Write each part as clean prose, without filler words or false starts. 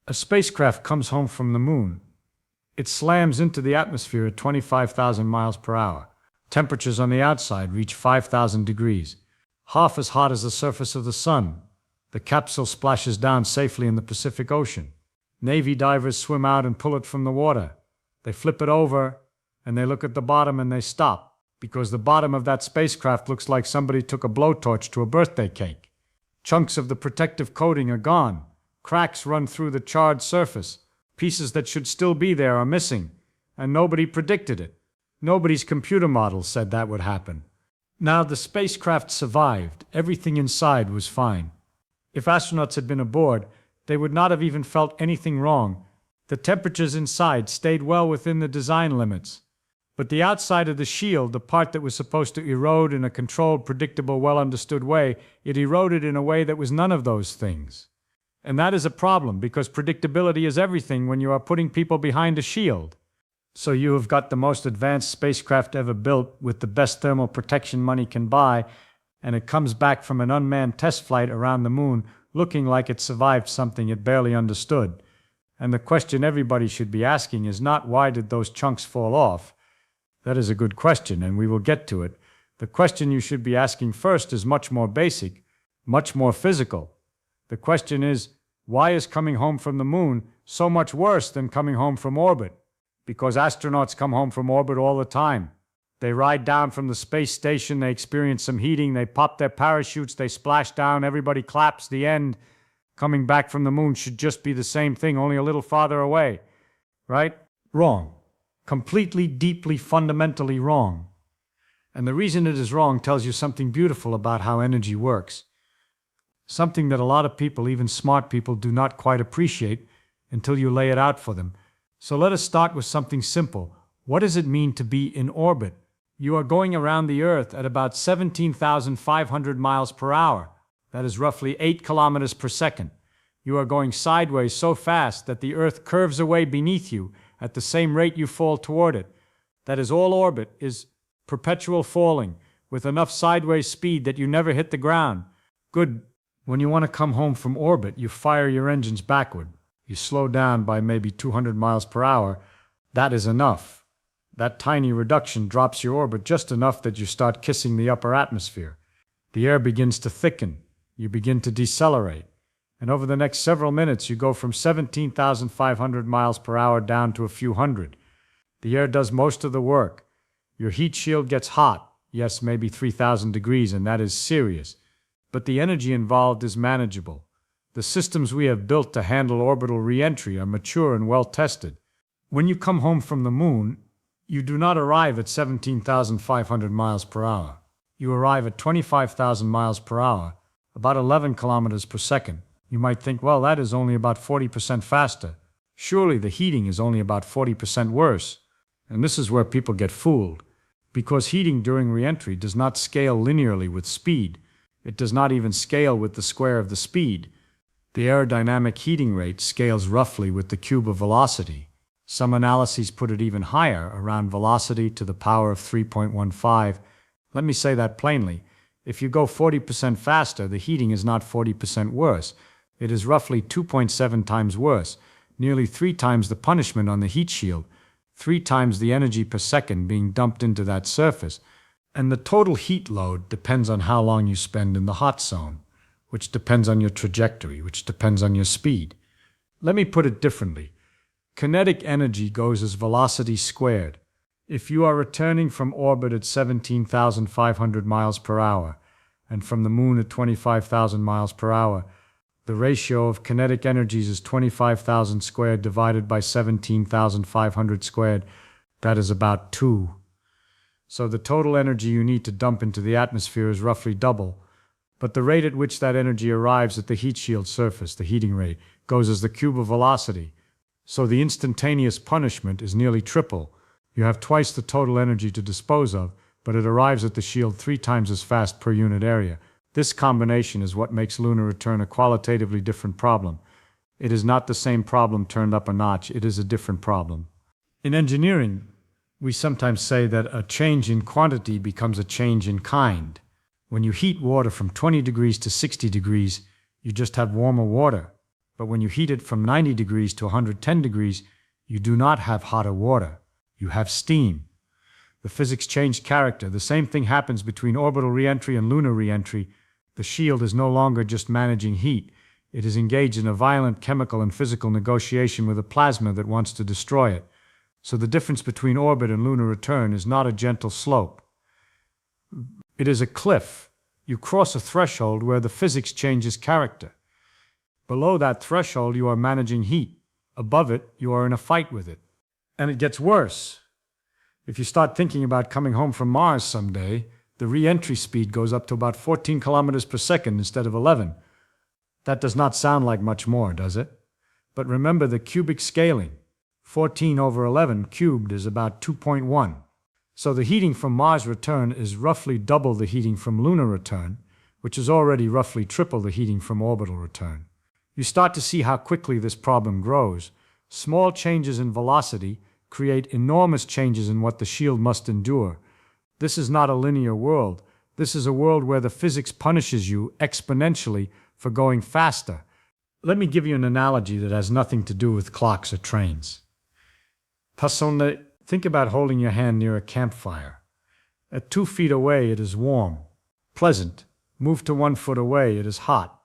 A spacecraft comes home from the moon. It slams into the atmosphere at 25,000 miles per hour. Temperatures on the outside reach 5,000 degrees, half as hot as the surface of the sun. The capsule splashes down safely in the Pacific Ocean. Navy divers swim out and pull it from the water. They flip it over, and they look at the bottom and they stop, because the bottom of that spacecraft looks like somebody took a blowtorch to a birthday cake. Chunks of the protective coating are gone. Cracks run through the charred surface. Pieces that should still be there are missing, and nobody predicted it. Nobody's computer models said that would happen. Now the spacecraft survived. Everything inside was fine. If astronauts had been aboard, they would not have even felt anything wrong. The temperatures inside stayed well within the design limits. But the outside of the shield, the part that was supposed to erode in a controlled, predictable, well-understood way, it eroded in a way that was none of those things. And that is a problem, because predictability is everything when you are putting people behind a shield. So you have got the most advanced spacecraft ever built with the best thermal protection money can buy, and it comes back from an unmanned test flight around the moon looking like it survived something it barely understood. And the question everybody should be asking is not why did those chunks fall off? That is a good question, and we will get to it. The question you should be asking first is much more basic, much more physical. The question is, why is coming home from the moon so much worse than coming home from orbit? Because astronauts come home from orbit all the time. They ride down from the space station, they experience some heating, they pop their parachutes, they splash down, everybody claps, the end. Coming back from the moon should just be the same thing, only a little farther away. Right? Wrong. Completely, deeply, fundamentally wrong. And the reason it is wrong tells you something beautiful about how energy works. Something that a lot of people, even smart people, do not quite appreciate until you lay it out for them. So let us start with something simple. What does it mean to be in orbit? You are going around the Earth at about 17,500 miles per hour. That is roughly 8 kilometers per second. You are going sideways so fast that the Earth curves away beneath you at the same rate you fall toward it. That is, all orbit is perpetual falling with enough sideways speed that you never hit the ground. Good. When you want to come home from orbit, you fire your engines backward. You slow down by maybe 200 miles per hour. That is enough. That tiny reduction drops your orbit just enough that you start kissing the upper atmosphere. The air begins to thicken. You begin to decelerate. And over the next several minutes, you go from 17,500 miles per hour down to a few hundred. The air does most of the work. Your heat shield gets hot. Yes, maybe 3,000 degrees, and that is serious. But the energy involved is manageable. The systems we have built to handle orbital reentry are mature and well tested. When you come home from the moon, you do not arrive at 17,500 miles per hour. You arrive at 25,000 miles per hour, about 11 kilometers per second. You might think, well, that is only about 40% faster. Surely the heating is only about 40% worse. And this is where people get fooled, because heating during reentry does not scale linearly with speed. It does not even scale with the square of the speed. The aerodynamic heating rate scales roughly with the cube of velocity. Some analyses put it even higher, around velocity to the power of 3.15. Let me say that plainly. If you go 40% faster, the heating is not 40% worse. It is roughly 2.7 times worse, nearly 3 times the punishment on the heat shield, 3 times the energy per second being dumped into that surface. And the total heat load depends on how long you spend in the hot zone, which depends on your trajectory, which depends on your speed. Let me put it differently. Kinetic energy goes as velocity squared. If you are returning from orbit at 17,500 miles per hour and from the moon at 25,000 miles per hour, the ratio of kinetic energies is 25,000 squared divided by 17,500 squared. That is about 2. So the total energy you need to dump into the atmosphere is roughly double. But the rate at which that energy arrives at the heat shield surface, the heating rate, goes as the cube of velocity. So the instantaneous punishment is nearly triple. You have twice the total energy to dispose of, but it arrives at the shield 3 times as fast per unit area. This combination is what makes lunar return a qualitatively different problem. It is not the same problem turned up a notch, it is a different problem. In engineering, we sometimes say that a change in quantity becomes a change in kind. When you heat water from 20 degrees to 60 degrees, you just have warmer water. But when you heat it from 90 degrees to 110 degrees, you do not have hotter water. You have steam. The physics changed character. The same thing happens between orbital reentry and lunar reentry. The shield is no longer just managing heat. It is engaged in a violent chemical and physical negotiation with a plasma that wants to destroy it. So the difference between orbit and lunar return is not a gentle slope. It is a cliff. You cross a threshold where the physics changes character. Below that threshold, you are managing heat. Above it, you are in a fight with it. And it gets worse. If you start thinking about coming home from Mars someday, the re-entry speed goes up to about 14 kilometers per second instead of 11. That does not sound like much more, does it? But remember the cubic scaling. 14 over 11 cubed is about 2.1. So the heating from Mars return is roughly double the heating from lunar return, which is already roughly triple the heating from orbital return. You start to see how quickly this problem grows. Small changes in velocity create enormous changes in what the shield must endure. This is not a linear world. This is a world where the physics punishes you exponentially for going faster. Let me give you an analogy that has nothing to do with clocks or trains. Personne, think about holding your hand near a campfire. At 2 feet away, it is warm, pleasant. Move to 1 foot away, it is hot,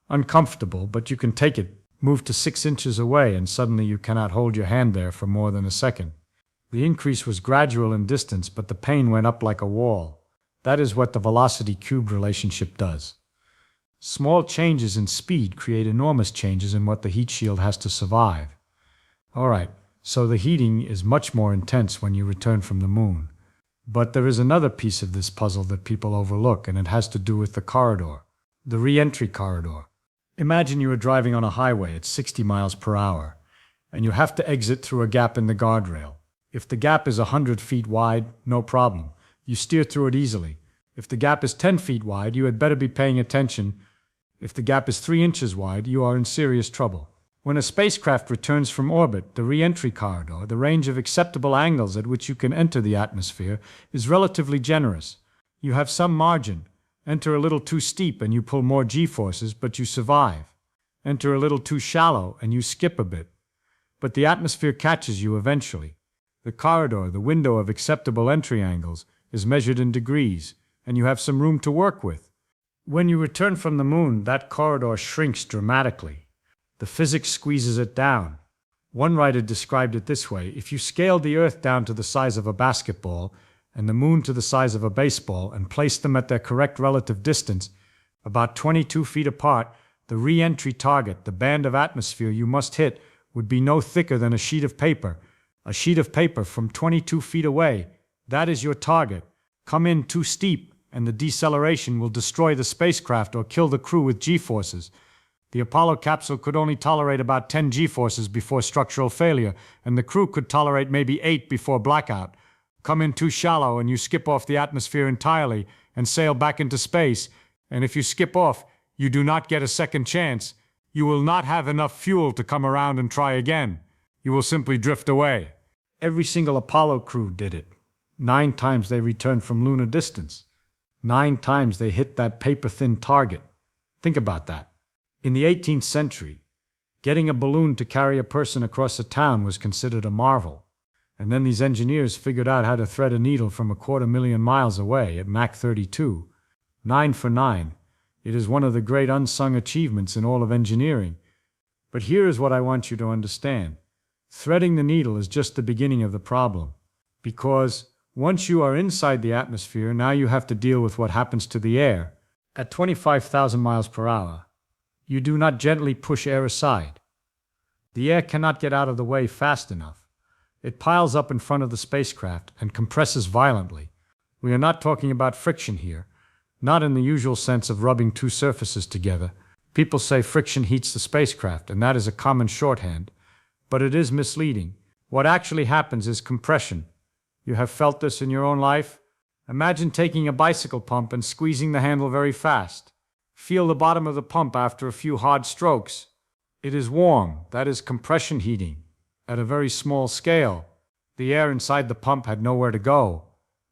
uncomfortable, but you can take it. Move to 6 inches away, and suddenly you cannot hold your hand there for more than a second. The increase was gradual in distance, but the pain went up like a wall. That is what the velocity-cubed relationship does. Small changes in speed create enormous changes in what the heat shield has to survive. All right, so the heating is much more intense when you return from the moon. But there is another piece of this puzzle that people overlook, and it has to do with the corridor, the re-entry corridor. Imagine you are driving on a highway at 60 miles per hour, and you have to exit through a gap in the guardrail. If the gap is 100 feet wide, no problem. You steer through it easily. If the gap is 10 feet wide, you had better be paying attention. If the gap is 3 inches wide, you are in serious trouble. When a spacecraft returns from orbit, the re-entry corridor, the range of acceptable angles at which you can enter the atmosphere, is relatively generous. You have some margin. Enter a little too steep and you pull more g-forces, but you survive. Enter a little too shallow and you skip a bit. But the atmosphere catches you eventually. The corridor, the window of acceptable entry angles, is measured in degrees, and you have some room to work with. When you return from the moon, that corridor shrinks dramatically. The physics squeezes it down. One writer described it this way: if you scaled the Earth down to the size of a basketball, and the moon to the size of a baseball, and placed them at their correct relative distance, about 22 feet apart, the re-entry target, the band of atmosphere you must hit, would be no thicker than a sheet of paper. A sheet of paper from 22 feet away. That is your target. Come in too steep, and the deceleration will destroy the spacecraft or kill the crew with g-forces. The Apollo capsule could only tolerate about 10 g-forces before structural failure, and the crew could tolerate maybe 8 before blackout. Come in too shallow and you skip off the atmosphere entirely and sail back into space, and if you skip off, you do not get a second chance. You will not have enough fuel to come around and try again. You will simply drift away. Every single Apollo crew did it. 9 times they returned from lunar distance. 9 times they hit that paper-thin target. Think about that. In the 18th century, getting a balloon to carry a person across a town was considered a marvel. And then these engineers figured out how to thread a needle from 250,000 miles away at Mach 32. 9 for 9. It is one of the great unsung achievements in all of engineering. But here is what I want you to understand. Threading the needle is just the beginning of the problem. Because once you are inside the atmosphere, now you have to deal with what happens to the air. At 25,000 miles per hour, you do not gently push air aside. The air cannot get out of the way fast enough. It piles up in front of the spacecraft and compresses violently. We are not talking about friction here, not in the usual sense of rubbing 2 surfaces together. People say friction heats the spacecraft, and that is a common shorthand, but it is misleading. What actually happens is compression. You have felt this in your own life? Imagine taking a bicycle pump and squeezing the handle very fast. Feel the bottom of the pump after a few hard strokes. It is warm. That is compression heating. At a very small scale, the air inside the pump had nowhere to go,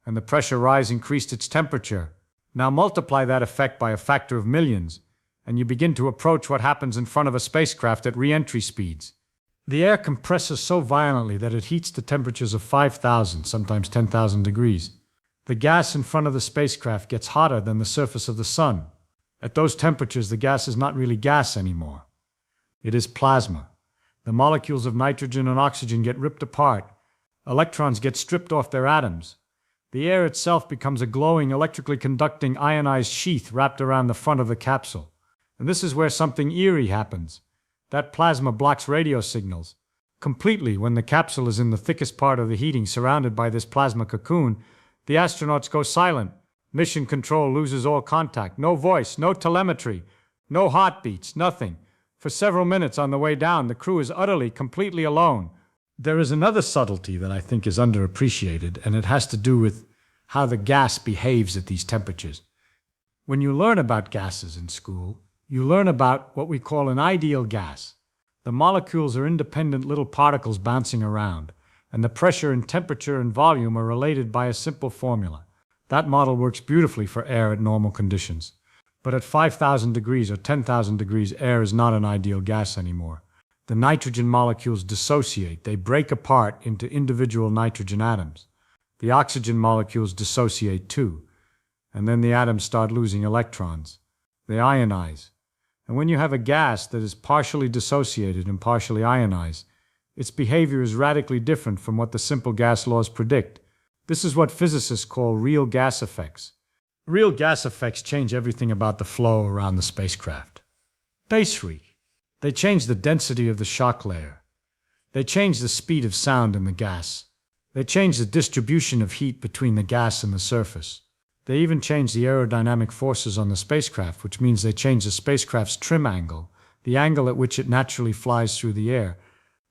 and the pressure rise increased its temperature. Now multiply that effect by a factor of millions, and you begin to approach what happens in front of a spacecraft at reentry speeds. The air compresses so violently that it heats to temperatures of 5,000, sometimes 10,000 degrees. The gas in front of the spacecraft gets hotter than the surface of the sun. At those temperatures, the gas is not really gas anymore. It is plasma. The molecules of nitrogen and oxygen get ripped apart. Electrons get stripped off their atoms. The air itself becomes a glowing, electrically conducting ionized sheath wrapped around the front of the capsule. And this is where something eerie happens. That plasma blocks radio signals. Completely, when the capsule is in the thickest part of the heating, surrounded by this plasma cocoon, the astronauts go silent. Mission control loses all contact. No voice, no telemetry, no heartbeats, nothing. For several minutes on the way down, the crew is utterly, completely alone. There is another subtlety that I think is underappreciated, and it has to do with how the gas behaves at these temperatures. When you learn about gases in school, you learn about what we call an ideal gas. The molecules are independent little particles bouncing around, and the pressure and temperature and volume are related by a simple formula. That model works beautifully for air at normal conditions. But at 5,000 degrees or 10,000 degrees, air is not an ideal gas anymore. The nitrogen molecules dissociate. They break apart into individual nitrogen atoms. The oxygen molecules dissociate too. And then the atoms start losing electrons. They ionize. And when you have a gas that is partially dissociated and partially ionized, its behavior is radically different from what the simple gas laws predict. This is what physicists call real gas effects. Real gas effects change everything about the flow around the spacecraft. They shriek. They change the density of the shock layer. They change the speed of sound in the gas. They change the distribution of heat between the gas and the surface. They even change the aerodynamic forces on the spacecraft, which means they change the spacecraft's trim angle, the angle at which it naturally flies through the air.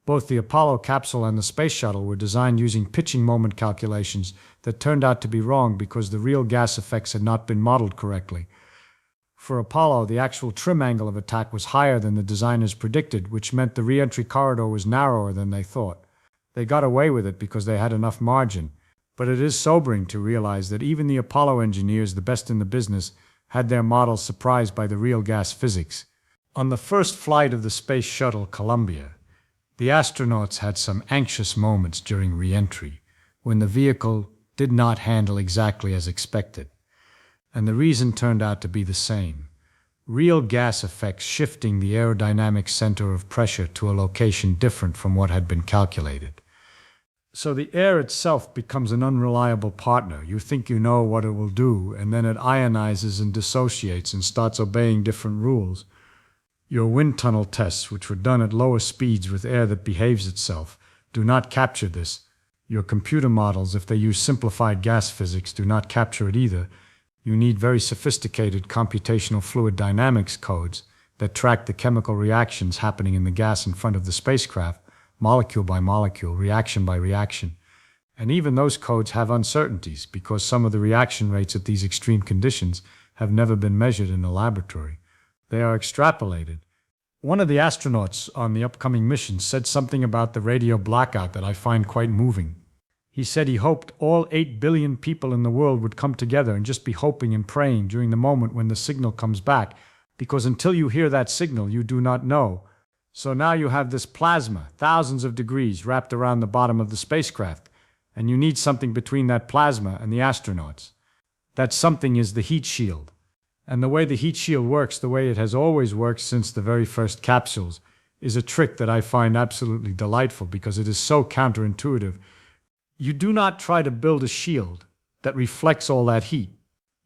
Both the Apollo capsule and the space shuttle were designed using pitching moment calculations that turned out to be wrong because the real gas effects had not been modeled correctly. For Apollo, the actual trim angle of attack was higher than the designers predicted, which meant the re-entry corridor was narrower than they thought. They got away with it because they had enough margin. But it is sobering to realize that even the Apollo engineers, the best in the business, had their models surprised by the real gas physics. On the first flight of the space shuttle Columbia, the astronauts had some anxious moments during re-entry, when the vehicle did not handle exactly as expected. And the reason turned out to be the same. Real gas effects shifting the aerodynamic center of pressure to a location different from what had been calculated. So the air itself becomes an unreliable partner. You think you know what it will do, and then it ionizes and dissociates and starts obeying different rules. Your wind tunnel tests, which were done at lower speeds with air that behaves itself, do not capture this. Your computer models, if they use simplified gas physics, do not capture it either. You need very sophisticated computational fluid dynamics codes that track the chemical reactions happening in the gas in front of the spacecraft, molecule by molecule, reaction by reaction. And even those codes have uncertainties because some of the reaction rates at these extreme conditions have never been measured in a laboratory. They are extrapolated. One of the astronauts on the upcoming mission said something about the radio blackout that I find quite moving. He said he hoped all 8 billion people in the world would come together and just be hoping and praying during the moment when the signal comes back, because until you hear that signal, you do not know. So now you have this plasma, thousands of degrees, wrapped around the bottom of the spacecraft, and you need something between that plasma and the astronauts. That something is the heat shield. And the way the heat shield works, the way it has always worked since the very first capsules, is a trick that I find absolutely delightful because it is so counterintuitive. You do not try to build a shield that reflects all that heat.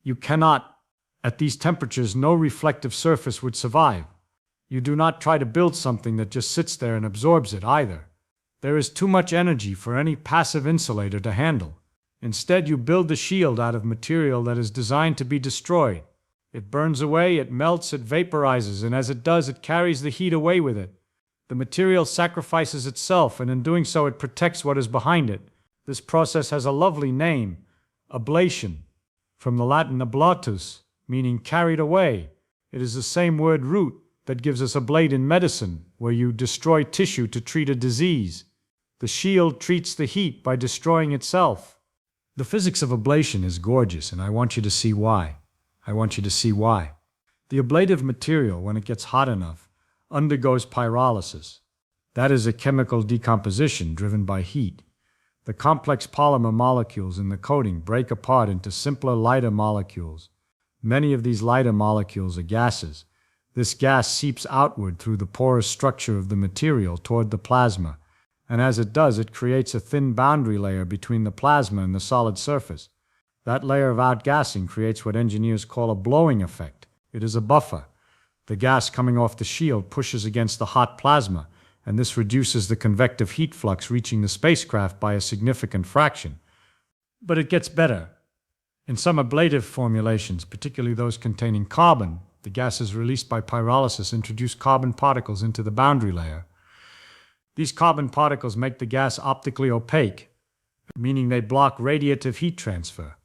You cannot. At these temperatures, no reflective surface would survive. You do not try to build something that just sits there and absorbs it either. There is too much energy for any passive insulator to handle. Instead, you build the shield out of material that is designed to be destroyed. It burns away, it melts, it vaporizes, and as it does, it carries the heat away with it. The material sacrifices itself, and in doing so, it protects what is behind it. This process has a lovely name, ablation, from the Latin ablatus, meaning carried away. It is the same word root that gives us ablate in medicine, where you destroy tissue to treat a disease. The shield treats the heat by destroying itself. The physics of ablation is gorgeous, and I want you to see why. The ablative material, when it gets hot enough, undergoes pyrolysis. That is a chemical decomposition driven by heat. The complex polymer molecules in the coating break apart into simpler, lighter molecules. Many of these lighter molecules are gases. This gas seeps outward through the porous structure of the material toward the plasma, and as it does, it creates a thin boundary layer between the plasma and the solid surface. That layer of outgassing creates what engineers call a blowing effect. It is a buffer. The gas coming off the shield pushes against the hot plasma, and this reduces the convective heat flux reaching the spacecraft by a significant fraction. But it gets better. In some ablative formulations, particularly those containing carbon, the gases released by pyrolysis introduce carbon particles into the boundary layer. These carbon particles make the gas optically opaque, meaning they block radiative heat transfer.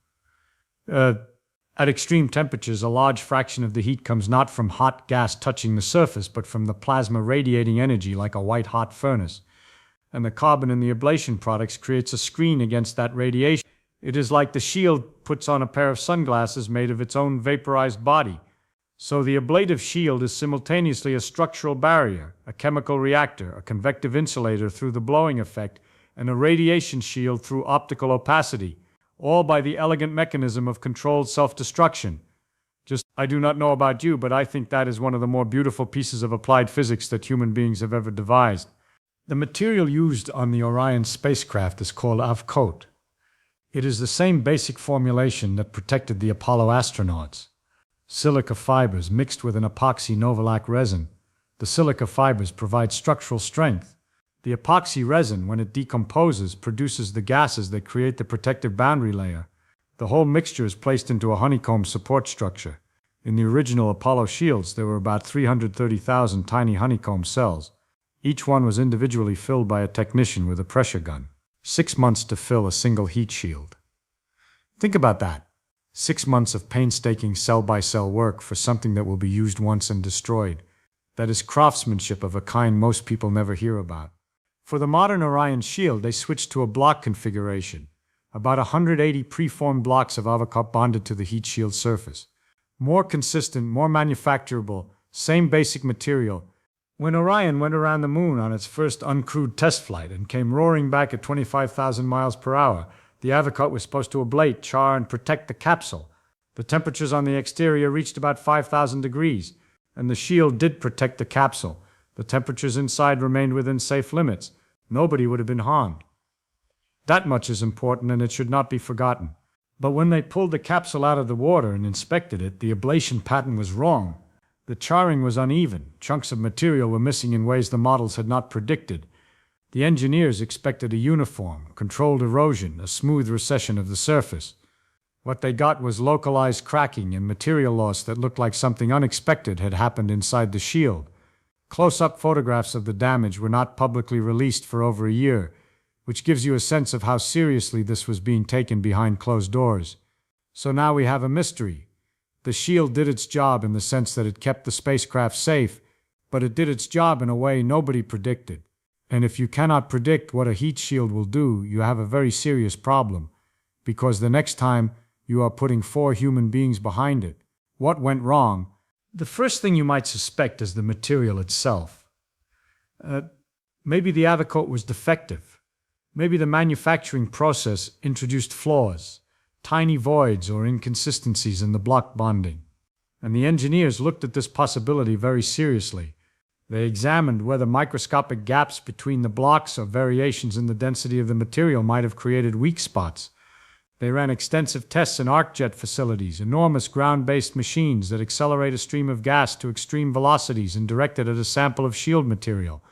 At extreme temperatures, a large fraction of the heat comes not from hot gas touching the surface, but from the plasma radiating energy like a white-hot furnace. And the carbon in the ablation products creates a screen against that radiation. It is like the shield puts on a pair of sunglasses made of its own vaporized body. So the ablative shield is simultaneously a structural barrier, a chemical reactor, a convective insulator through the blowing effect, and a radiation shield through optical opacity, all by the elegant mechanism of controlled self-destruction. I do not know about you, but I think that is one of the more beautiful pieces of applied physics that human beings have ever devised. The material used on the Orion spacecraft is called avcoat. It is the same basic formulation that protected the Apollo astronauts. Silica fibers mixed with an epoxy novolac resin. The silica fibers provide structural strength. The epoxy resin, when it decomposes, produces the gases that create the protective boundary layer. The whole mixture is placed into a honeycomb support structure. In the original Apollo shields, there were about 330,000 tiny honeycomb cells. Each one was individually filled by a technician with a pressure gun. 6 months to fill a single heat shield. Think about that. 6 months of painstaking cell-by-cell work for something that will be used once and destroyed. That is craftsmanship of a kind most people never hear about. For the modern Orion shield, they switched to a block configuration. About 180 preformed blocks of avcoat bonded to the heat shield surface. More consistent, more manufacturable, same basic material. When Orion went around the moon on its first uncrewed test flight and came roaring back at 25,000 miles per hour, the avcoat was supposed to ablate, char, and protect the capsule. The temperatures on the exterior reached about 5,000 degrees, and the shield did protect the capsule. The temperatures inside remained within safe limits. Nobody would have been harmed. That much is important, and it should not be forgotten. But when they pulled the capsule out of the water and inspected it, the ablation pattern was wrong. The charring was uneven. Chunks of material were missing in ways the models had not predicted. The engineers expected a uniform, controlled erosion, a smooth recession of the surface. What they got was localized cracking and material loss that looked like something unexpected had happened inside the shield. Close-up photographs of the damage were not publicly released for over a year, which gives you a sense of how seriously this was being taken behind closed doors. So now we have a mystery. The shield did its job in the sense that it kept the spacecraft safe, but it did its job in a way nobody predicted. And if you cannot predict what a heat shield will do, you have a very serious problem, because the next time you are putting 4 human beings behind it. What went wrong? The first thing you might suspect is the material itself. Maybe the avcoat was defective. Maybe the manufacturing process introduced flaws, tiny voids or inconsistencies in the block bonding. And the engineers looked at this possibility very seriously. They examined whether microscopic gaps between the blocks or variations in the density of the material might have created weak spots. They ran extensive tests in arc-jet facilities, enormous ground-based machines that accelerate a stream of gas to extreme velocities and direct it at a sample of shield material.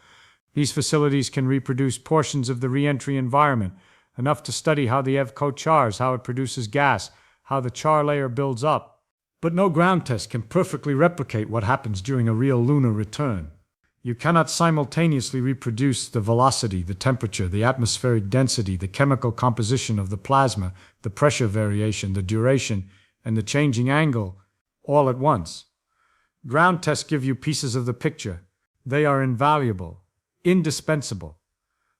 These facilities can reproduce portions of the reentry environment, enough to study how the avcoat chars, how it produces gas, how the char layer builds up. But no ground test can perfectly replicate what happens during a real lunar return. You cannot simultaneously reproduce the velocity, the temperature, the atmospheric density, the chemical composition of the plasma, the pressure variation, the duration, and the changing angle all at once. Ground tests give you pieces of the picture. They are invaluable, indispensable.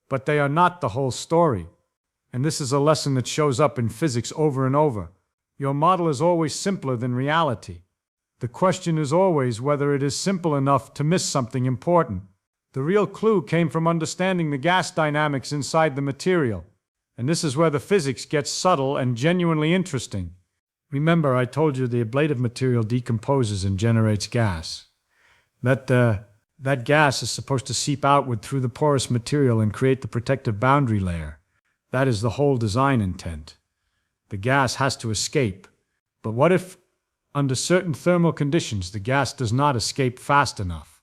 But they are not the whole story. And this is a lesson that shows up in physics over and over. Your model is always simpler than reality. The question is always whether it is simple enough to miss something important. The real clue came from understanding the gas dynamics inside the material. And this is where the physics gets subtle and genuinely interesting. Remember, I told you the ablative material decomposes and generates gas. That gas is supposed to seep outward through the porous material and create the protective boundary layer. That is the whole design intent. The gas has to escape. But what if, under certain thermal conditions, the gas does not escape fast enough?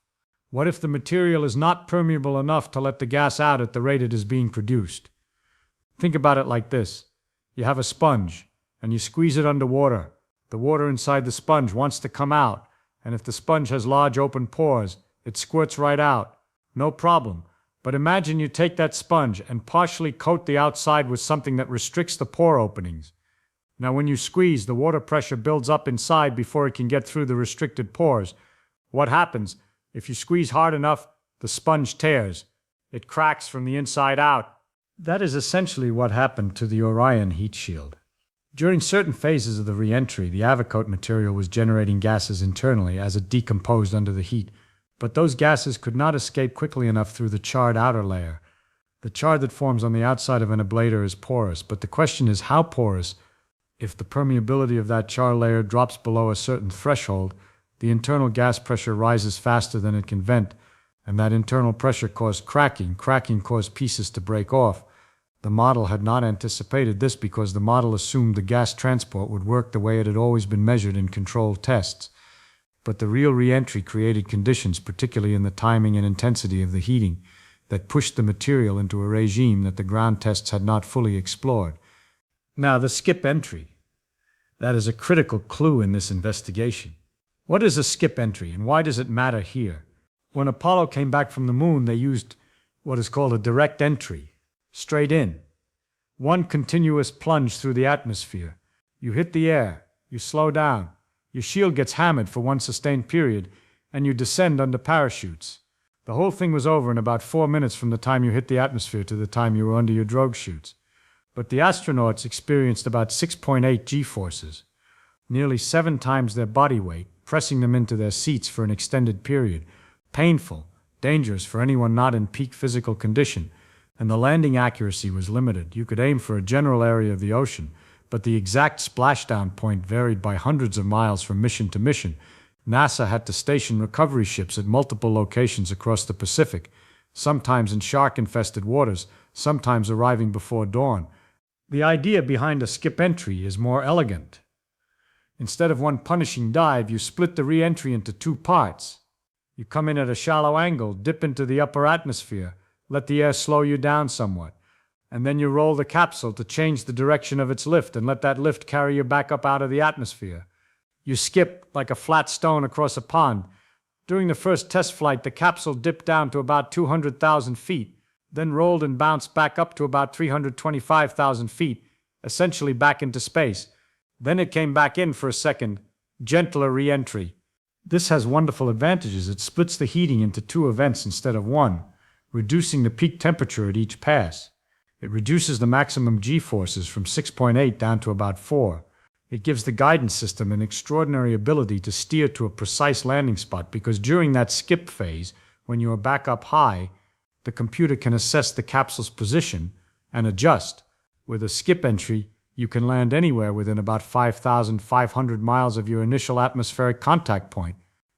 What if the material is not permeable enough to let the gas out at the rate it is being produced? Think about it like this. You have a sponge, and you squeeze it underwater. The water inside the sponge wants to come out, and if the sponge has large open pores, it squirts right out. No problem. But imagine you take that sponge and partially coat the outside with something that restricts the pore openings. Now when you squeeze, the water pressure builds up inside before it can get through the restricted pores. What happens? If you squeeze hard enough, the sponge tears. It cracks from the inside out. That is essentially what happened to the Orion heat shield. During certain phases of the reentry, the Avocoat material was generating gases internally as it decomposed under the heat, but those gases could not escape quickly enough through the charred outer layer. The char that forms on the outside of an ablator is porous, but the question is how porous? If the permeability of that char layer drops below a certain threshold, the internal gas pressure rises faster than it can vent, and that internal pressure caused cracking. Cracking caused pieces to break off. The model had not anticipated this because the model assumed the gas transport would work the way it had always been measured in controlled tests. But the real reentry created conditions, particularly in the timing and intensity of the heating, that pushed the material into a regime that the ground tests had not fully explored. Now, the skip entry. That is a critical clue in this investigation. What is a skip entry, and why does it matter here? When Apollo came back from the moon, they used what is called a direct entry. Straight in. One continuous plunge through the atmosphere. You hit the air, you slow down, your shield gets hammered for one sustained period, and you descend under parachutes. The whole thing was over in about 4 minutes from the time you hit the atmosphere to the time you were under your drogue chutes. But the astronauts experienced about 6.8 G-forces, nearly 7 times their body weight, pressing them into their seats for an extended period. Painful, dangerous for anyone not in peak physical condition. And the landing accuracy was limited. You could aim for a general area of the ocean, but the exact splashdown point varied by hundreds of miles from mission to mission. NASA had to station recovery ships at multiple locations across the Pacific, sometimes in shark-infested waters, sometimes arriving before dawn. The idea behind a skip entry is more elegant. Instead of one punishing dive, you split the re-entry into 2 parts. You come in at a shallow angle, dip into the upper atmosphere, let the air slow you down somewhat, and then you roll the capsule to change the direction of its lift and let that lift carry you back up out of the atmosphere. You skip like a flat stone across a pond. During the first test flight, the capsule dipped down to about 200,000 feet, then rolled and bounced back up to about 325,000 feet, essentially back into space. Then it came back in for a second, gentler re-entry. This has wonderful advantages. It splits the heating into 2 events instead of 1. Reducing the peak temperature at each pass. It reduces the maximum G-forces from 6.8 down to about 4. It gives the guidance system an extraordinary ability to steer to a precise landing spot because during that skip phase, when you are back up high, the computer can assess the capsule's position and adjust. With a skip entry, you can land anywhere within about 5,500 miles of your initial atmospheric contact point.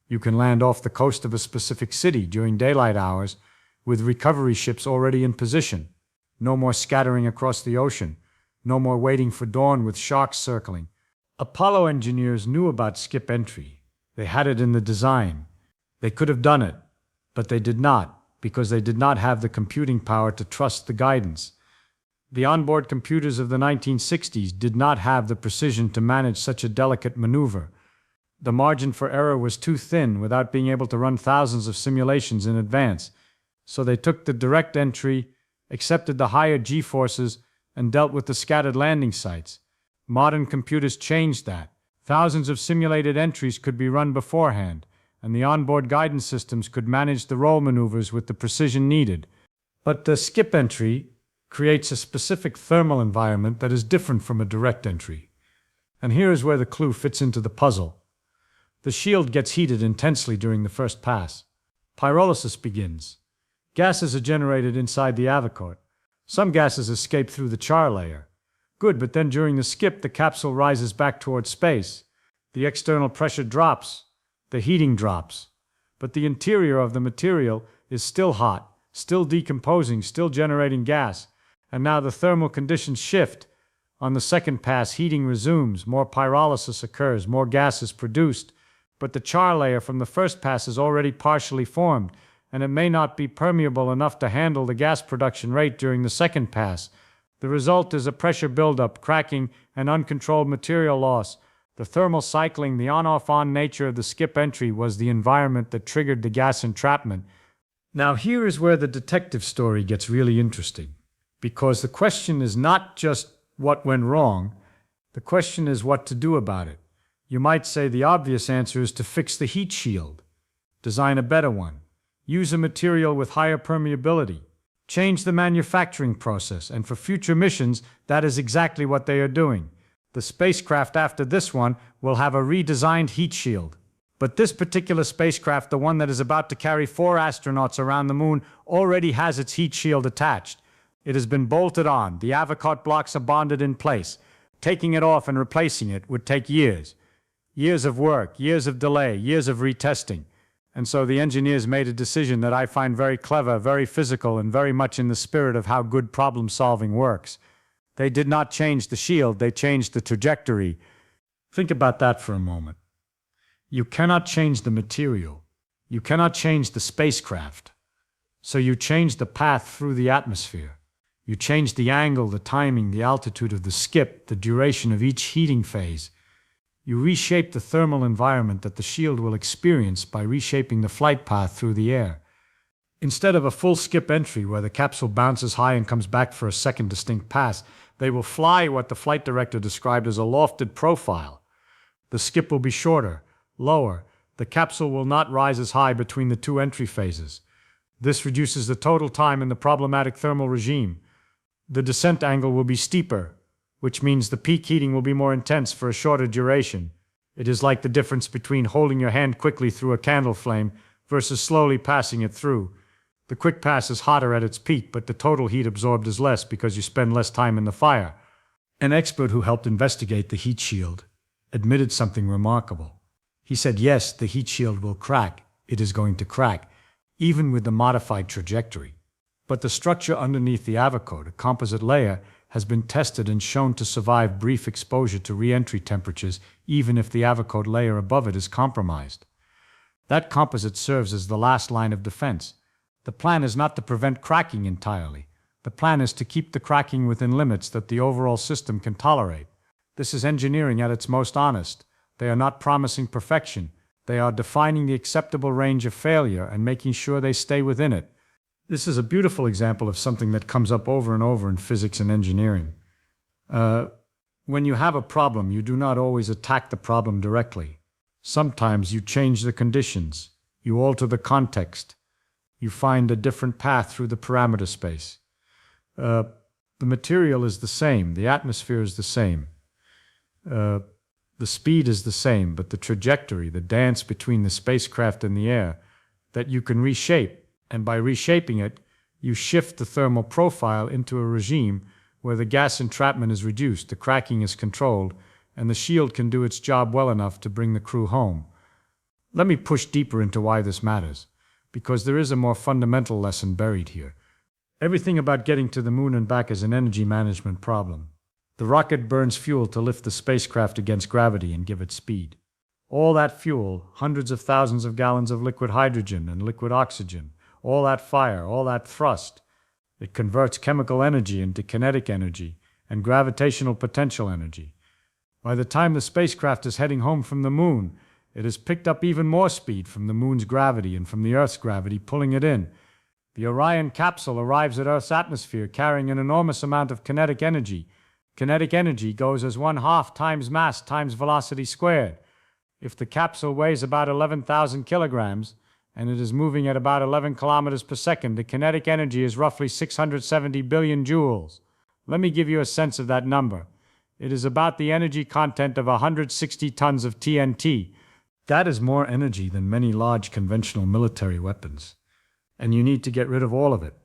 You can land off the coast of a specific city during daylight hours, with recovery ships already in position. No more scattering across the ocean. No more waiting for dawn with sharks circling. Apollo engineers knew about skip entry. They had it in the design. They could have done it, but they did not, because they did not have the computing power to trust the guidance. The onboard computers of the 1960s did not have the precision to manage such a delicate maneuver. The margin for error was too thin without being able to run thousands of simulations in advance. So they took the direct entry, accepted the higher G-forces, and dealt with the scattered landing sites. Modern computers changed that. Thousands of simulated entries could be run beforehand, and the onboard guidance systems could manage the roll maneuvers with the precision needed. But the skip entry creates a specific thermal environment that is different from a direct entry. And here is where the clue fits into the puzzle. The shield gets heated intensely during the first pass. Pyrolysis begins. Gases are generated inside the avocord. Some gases escape through the char layer. Good, but then during the skip, the capsule rises back towards space. The external pressure drops. The heating drops. But the interior of the material is still hot, still decomposing, still generating gas. And now the thermal conditions shift. On the second pass, heating resumes, more pyrolysis occurs, more gas is produced. But the char layer from the first pass is already partially formed, and it may not be permeable enough to handle the gas production rate during the second pass. The result is a pressure buildup, cracking, and uncontrolled material loss. The thermal cycling, the on-off-on nature of the skip entry was the environment that triggered the gas entrapment. Now here is where the detective story gets really interesting, because the question is not just what went wrong, the question is what to do about it. You might say the obvious answer is to fix the heat shield, design a better one, use a material with higher permeability, change the manufacturing process, and for future missions, that is exactly what they are doing. The spacecraft after this one will have a redesigned heat shield. But this particular spacecraft, the one that is about to carry 4 astronauts around the moon, already has its heat shield attached. It has been bolted on, the avocat blocks are bonded in place. Taking it off and replacing it would take years. Years of work, years of delay, years of retesting. And so the engineers made a decision that I find very clever, very physical, and very much in the spirit of how good problem solving works. They did not change the shield, they changed the trajectory. Think about that for a moment. You cannot change the material. You cannot change the spacecraft. So you change the path through the atmosphere. You change the angle, the timing, the altitude of the skip, the duration of each heating phase. You reshape the thermal environment that the shield will experience by reshaping the flight path through the air. Instead of a full skip entry where the capsule bounces high and comes back for a second distinct pass, they will fly what the flight director described as a lofted profile. The skip will be shorter, lower. The capsule will not rise as high between the 2 entry phases. This reduces the total time in the problematic thermal regime. The descent angle will be steeper, which means the peak heating will be more intense for a shorter duration. It is like the difference between holding your hand quickly through a candle flame versus slowly passing it through. The quick pass is hotter at its peak, but the total heat absorbed is less because you spend less time in the fire. An expert who helped investigate the heat shield admitted something remarkable. He said, yes, the heat shield will crack. It is going to crack, even with the modified trajectory. But the structure underneath the avocat, a composite layer, has been tested and shown to survive brief exposure to re-entry temperatures, even if the avocat layer above it is compromised. That composite serves as the last line of defense. The plan is not to prevent cracking entirely. The plan is to keep the cracking within limits that the overall system can tolerate. This is engineering at its most honest. They are not promising perfection. They are defining the acceptable range of failure and making sure they stay within it. This is a beautiful example of something that comes up over and over in physics and engineering. When you have a problem, you do not always attack the problem directly. Sometimes you change the conditions. You alter the context. You find a different path through the parameter space. The material is the same. The atmosphere is the same. The speed is the same, but the trajectory, the dance between the spacecraft and the air, that you can reshape. And by reshaping it, you shift the thermal profile into a regime where the gas entrapment is reduced, the cracking is controlled, and the shield can do its job well enough to bring the crew home. Let me push deeper into why this matters, because there is a more fundamental lesson buried here. Everything about getting to the moon and back is an energy management problem. The rocket burns fuel to lift the spacecraft against gravity and give it speed. All that fuel, hundreds of thousands of gallons of liquid hydrogen and liquid oxygen, all that fire, all that thrust, it converts chemical energy into kinetic energy and gravitational potential energy. By the time the spacecraft is heading home from the moon, it has picked up even more speed from the moon's gravity and from the Earth's gravity pulling it in. The Orion capsule arrives at Earth's atmosphere carrying an enormous amount of kinetic energy. Kinetic energy goes as 1/2 times mass times velocity squared. If the capsule weighs about 11,000 kilograms, and it is moving at about 11 kilometers per second, the kinetic energy is roughly 670 billion joules. Let me give you a sense of that number. It is about the energy content of 160 tons of TNT. That is more energy than many large conventional military weapons. And you need to get rid of all of it.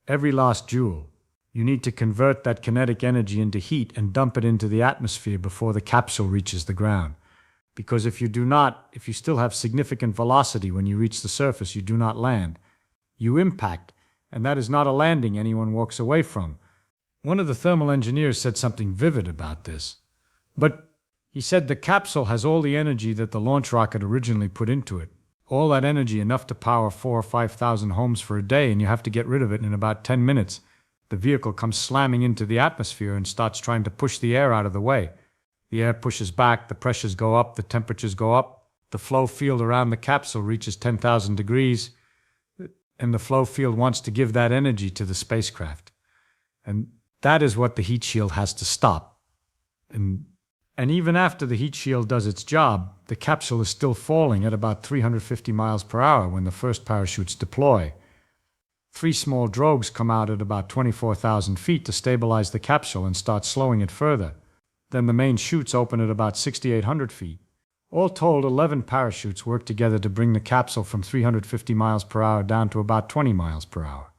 Every last joule. You need to convert that kinetic energy into heat and dump it into the atmosphere before the capsule reaches the ground. Because if you do not, if you still have significant velocity when you reach the surface, you do not land. You impact, and that is not a landing anyone walks away from. One of the thermal engineers said something vivid about this. But he said the capsule has all the energy that the launch rocket originally put into it. All that energy enough to power 4,000 or 5,000 homes for a day, and you have to get rid of it in about 10 minutes. The vehicle comes slamming into the atmosphere and starts trying to push the air out of the way. The air pushes back, the pressures go up, the temperatures go up. The flow field around the capsule reaches 10,000 degrees, and the flow field wants to give that energy to the spacecraft. And that is what the heat shield has to stop. And even after the heat shield does its job, the capsule is still falling at about 350 miles per hour when the first parachutes deploy. 3 small drogues come out at about 24,000 feet to stabilize the capsule and start slowing it further. Then the main chutes open at about 6,800 feet. All told, 11 parachutes work together to bring the capsule from 350 miles per hour down to about 20 miles per hour.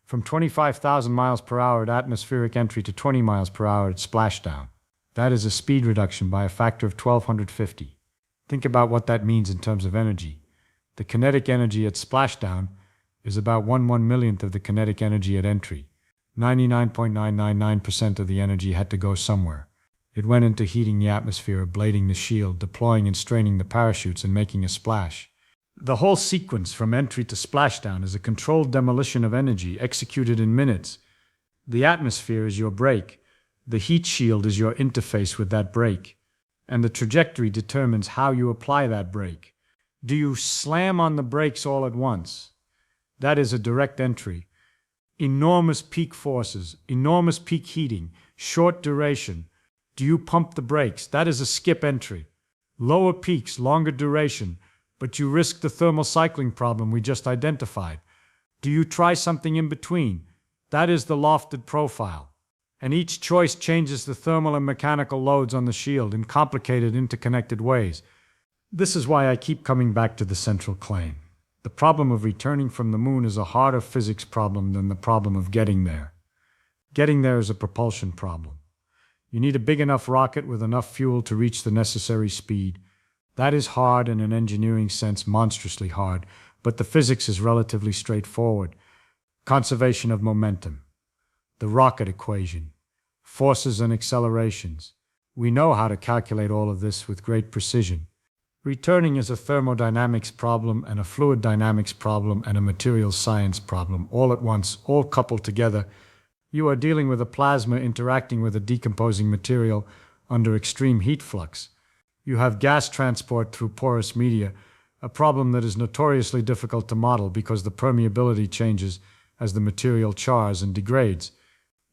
From 25,000 miles per hour at atmospheric entry to 20 miles per hour at splashdown. That is a speed reduction by a factor of 1,250. Think about what that means in terms of energy. The kinetic energy at splashdown is about 1/1,000,000th of the kinetic energy at entry. 99.999% of the energy had to go somewhere. It went into heating the atmosphere, ablating the shield, deploying and straining the parachutes, and making a splash. The whole sequence from entry to splashdown is a controlled demolition of energy executed in minutes. The atmosphere is your brake. The heat shield is your interface with that brake. And the trajectory determines how you apply that brake. Do you slam on the brakes all at once? That is a direct entry. Enormous peak forces, enormous peak heating, short duration. Do you pump the brakes? That is a skip entry. Lower peaks, longer duration, but you risk the thermal cycling problem we just identified. Do you try something in between? That is the lofted profile. And each choice changes the thermal and mechanical loads on the shield in complicated, interconnected ways. This is why I keep coming back to the central claim. The problem of returning from the moon is a harder physics problem than the problem of getting there. Getting there is a propulsion problem. You need a big enough rocket with enough fuel to reach the necessary speed. That is hard, in an engineering sense, monstrously hard, but the physics is relatively straightforward. Conservation of momentum. The rocket equation. Forces and accelerations. We know how to calculate all of this with great precision. Returning is a thermodynamics problem and a fluid dynamics problem and a materials science problem, all at once, all coupled together. You are dealing with a plasma interacting with a decomposing material under extreme heat flux. You have gas transport through porous media, a problem that is notoriously difficult to model because the permeability changes as the material chars and degrades.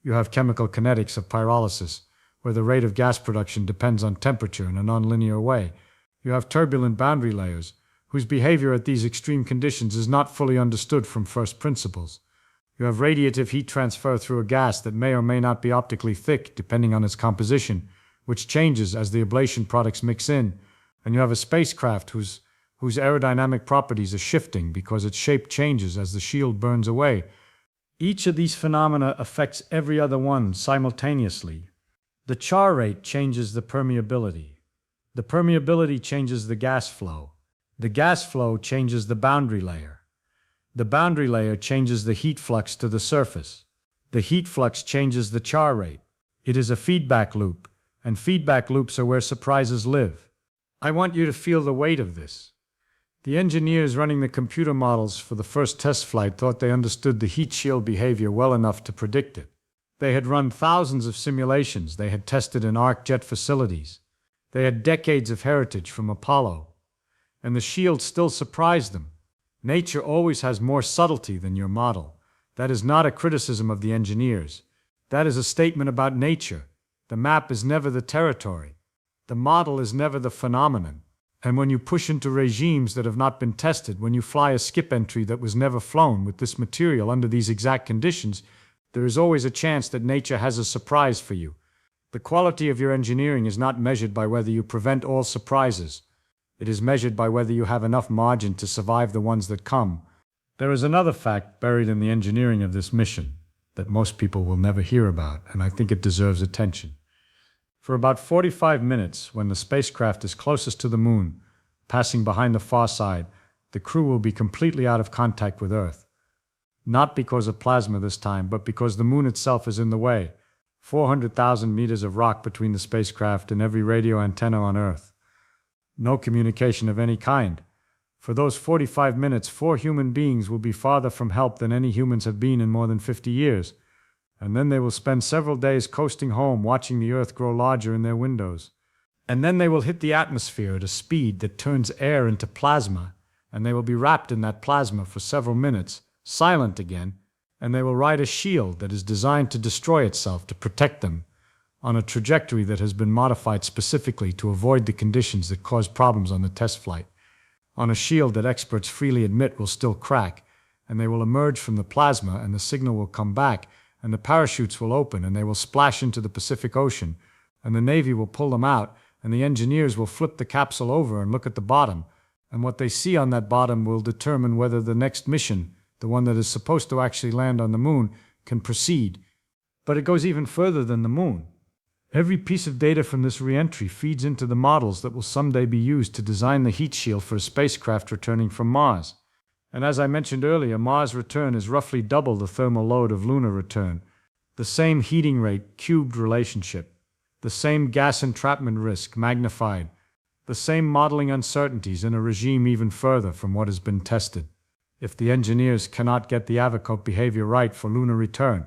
You have chemical kinetics of pyrolysis, where the rate of gas production depends on temperature in a nonlinear way. You have turbulent boundary layers, whose behavior at these extreme conditions is not fully understood from first principles. You have radiative heat transfer through a gas that may or may not be optically thick, depending on its composition, which changes as the ablation products mix in. And you have a spacecraft whose aerodynamic properties are shifting because its shape changes as the shield burns away. Each of these phenomena affects every other one simultaneously. The char rate changes the permeability. The permeability changes the gas flow. The gas flow changes the boundary layer. The boundary layer changes the heat flux to the surface. The heat flux changes the char rate. It is a feedback loop, and feedback loops are where surprises live. I want you to feel the weight of this. The engineers running the computer models for the first test flight thought they understood the heat shield behavior well enough to predict it. They had run thousands of simulations. They had tested in arc jet facilities. They had decades of heritage from Apollo. And the shield still surprised them. Nature always has more subtlety than your model. That is not a criticism of the engineers. That is a statement about nature. The map is never the territory. The model is never the phenomenon. And when you push into regimes that have not been tested, when you fly a skip entry that was never flown with this material under these exact conditions, there is always a chance that nature has a surprise for you. The quality of your engineering is not measured by whether you prevent all surprises. It is measured by whether you have enough margin to survive the ones that come. There is another fact buried in the engineering of this mission that most people will never hear about, and I think it deserves attention. For about 45 minutes, when the spacecraft is closest to the moon, passing behind the far side, the crew will be completely out of contact with Earth. Not because of plasma this time, but because the moon itself is in the way. 400,000 meters of rock between the spacecraft and every radio antenna on Earth. No communication of any kind. For those 45 minutes, 4 human beings will be farther from help than any humans have been in more than 50 years. And then they will spend several days coasting home, watching the Earth grow larger in their windows. And then they will hit the atmosphere at a speed that turns air into plasma, and they will be wrapped in that plasma for several minutes, silent again, and they will ride a shield that is designed to destroy itself to protect them, on a trajectory that has been modified specifically to avoid the conditions that cause problems on the test flight. On a shield that experts freely admit will still crack, and they will emerge from the plasma, and the signal will come back, and the parachutes will open, and they will splash into the Pacific Ocean, and the Navy will pull them out, and the engineers will flip the capsule over and look at the bottom, and what they see on that bottom will determine whether the next mission, the one that is supposed to actually land on the moon, can proceed. But it goes even further than the moon. Every piece of data from this reentry feeds into the models that will someday be used to design the heat shield for a spacecraft returning from Mars. And as I mentioned earlier, Mars return is roughly double the thermal load of lunar return. The same heating rate, cubed relationship. The same gas entrapment risk, magnified. The same modeling uncertainties in a regime even further from what has been tested. If the engineers cannot get the avocape behavior right for lunar return,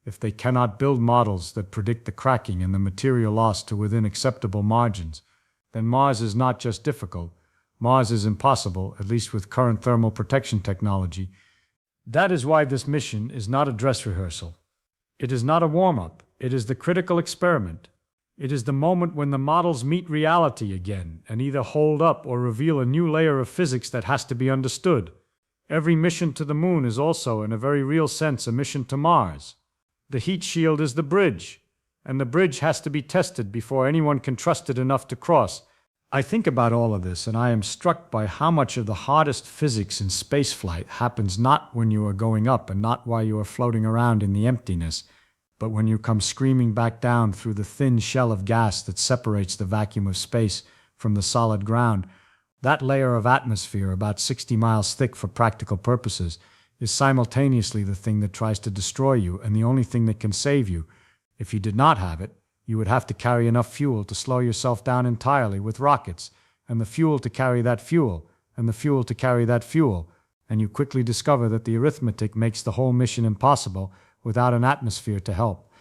if they cannot build models that predict the cracking and the material loss to within acceptable margins, then Mars is not just difficult, Mars is impossible, at least with current thermal protection technology. That is why this mission is not a dress rehearsal. It is not a warm-up, it is the critical experiment. It is the moment when the models meet reality again and either hold up or reveal a new layer of physics that has to be understood. Every mission to the moon is also, in a very real sense, a mission to Mars. The heat shield is the bridge, and the bridge has to be tested before anyone can trust it enough to cross. I think about all of this, and I am struck by how much of the hardest physics in spaceflight happens not when you are going up and not while you are floating around in the emptiness, but when you come screaming back down through the thin shell of gas that separates the vacuum of space from the solid ground. That layer of atmosphere, about 60 miles thick for practical purposes, is simultaneously the thing that tries to destroy you and the only thing that can save you. If you did not have it, you would have to carry enough fuel to slow yourself down entirely with rockets, and the fuel to carry that fuel, and the fuel to carry that fuel, and you quickly discover that the arithmetic makes the whole mission impossible without an atmosphere to help.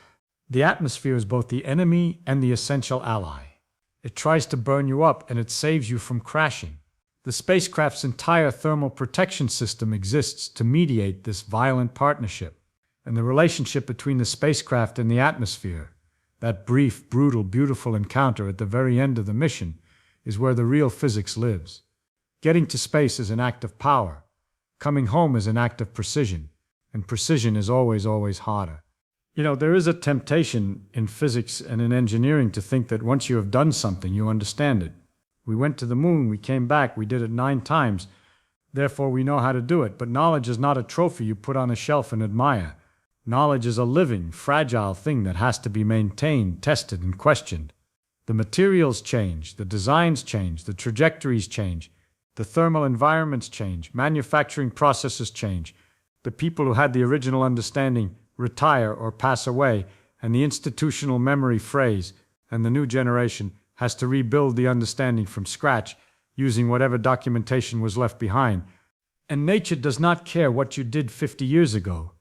The atmosphere is both the enemy and the essential ally. It tries to burn you up and it saves you from crashing. The spacecraft's entire thermal protection system exists to mediate this violent partnership. And the relationship between the spacecraft and the atmosphere, that brief, brutal, beautiful encounter at the very end of the mission, is where the real physics lives. Getting to space is an act of power. Coming home is an act of precision. And precision is always, always harder. You know, there is a temptation in physics and in engineering to think that once you have done something, you understand it. We went to the moon, we came back, we did it 9 times, therefore we know how to do it. But knowledge is not a trophy you put on a shelf and admire. Knowledge is a living, fragile thing that has to be maintained, tested, and questioned. The materials change, the designs change, the trajectories change, the thermal environments change, manufacturing processes change. The people who had the original understanding retire or pass away, and the institutional memory phrase, and the new generation has to rebuild the understanding from scratch, using whatever documentation was left behind. And nature does not care what you did 50 years ago.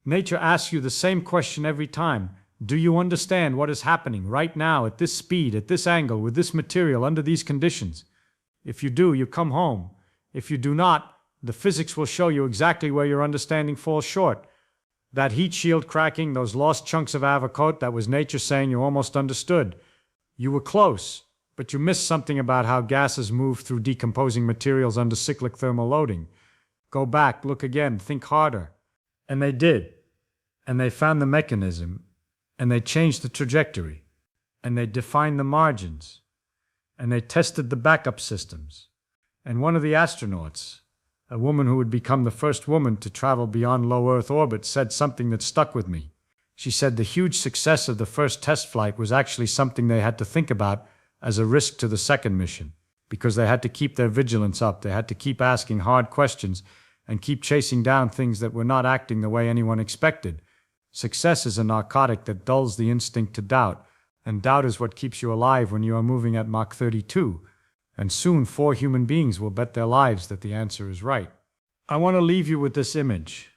Nature asks you the same question every time. Do you understand what is happening right now at this speed, at this angle, with this material, under these conditions? If you do, you come home. If you do not, the physics will show you exactly where your understanding falls short. That heat shield cracking, those lost chunks of avocape, that was nature saying you almost understood. You were close, but you missed something about how gases move through decomposing materials under cyclic thermal loading. Go back, look again, think harder. And they did. And they found the mechanism, and they changed the trajectory, and they defined the margins. and they tested the backup systems. And one of the astronauts, a woman who would become the first woman to travel beyond low Earth orbit, said something that stuck with me. She said the huge success of the first test flight was actually something they had to think about as a risk to the second mission, because they had to keep their vigilance up. They had to keep asking hard questions and keep chasing down things that were not acting the way anyone expected. Success is a narcotic that dulls the instinct to doubt, and doubt is what keeps you alive when you are moving at Mach 32. And soon 4 human beings will bet their lives that the answer is right. I want to leave you with this image.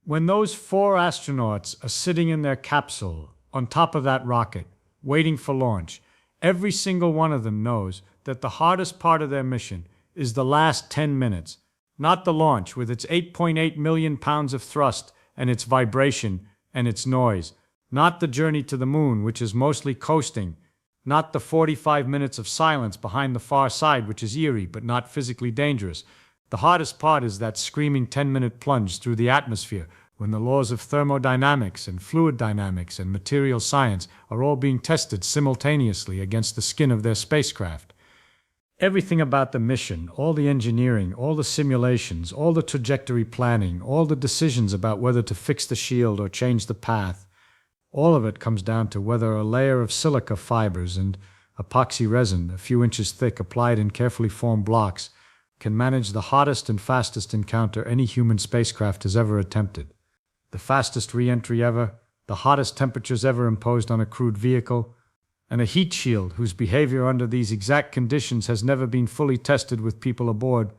When those 4 astronauts are sitting in their capsule on top of that rocket, waiting for launch, every single one of them knows that the hardest part of their mission is the last 10 minutes, not the launch with its 8.8 million pounds of thrust and its vibration and its noise, not the journey to the moon, which is mostly coasting, not the 45 minutes of silence behind the far side, which is eerie but not physically dangerous. The hardest part is that screaming 10-minute plunge through the atmosphere when the laws of thermodynamics and fluid dynamics and material science are all being tested simultaneously against the skin of their spacecraft. Everything about the mission, all the engineering, all the simulations, all the trajectory planning, all the decisions about whether to fix the shield or change the path, all of it comes down to whether a layer of silica fibers and epoxy resin, a few inches thick, applied in carefully formed blocks, can manage the hottest and fastest encounter any human spacecraft has ever attempted. The fastest re-entry ever, the hottest temperatures ever imposed on a crewed vehicle, and a heat shield whose behavior under these exact conditions has never been fully tested with people aboard.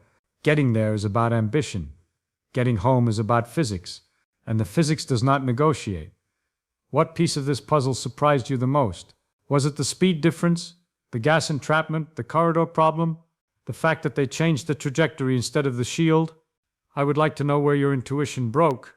Getting there is about ambition. Getting home is about physics, and the physics does not negotiate. What piece of this puzzle surprised you the most? Was it the speed difference? The gas entrapment? The corridor problem? The fact that they changed the trajectory instead of the shield? I would like to know where your intuition broke.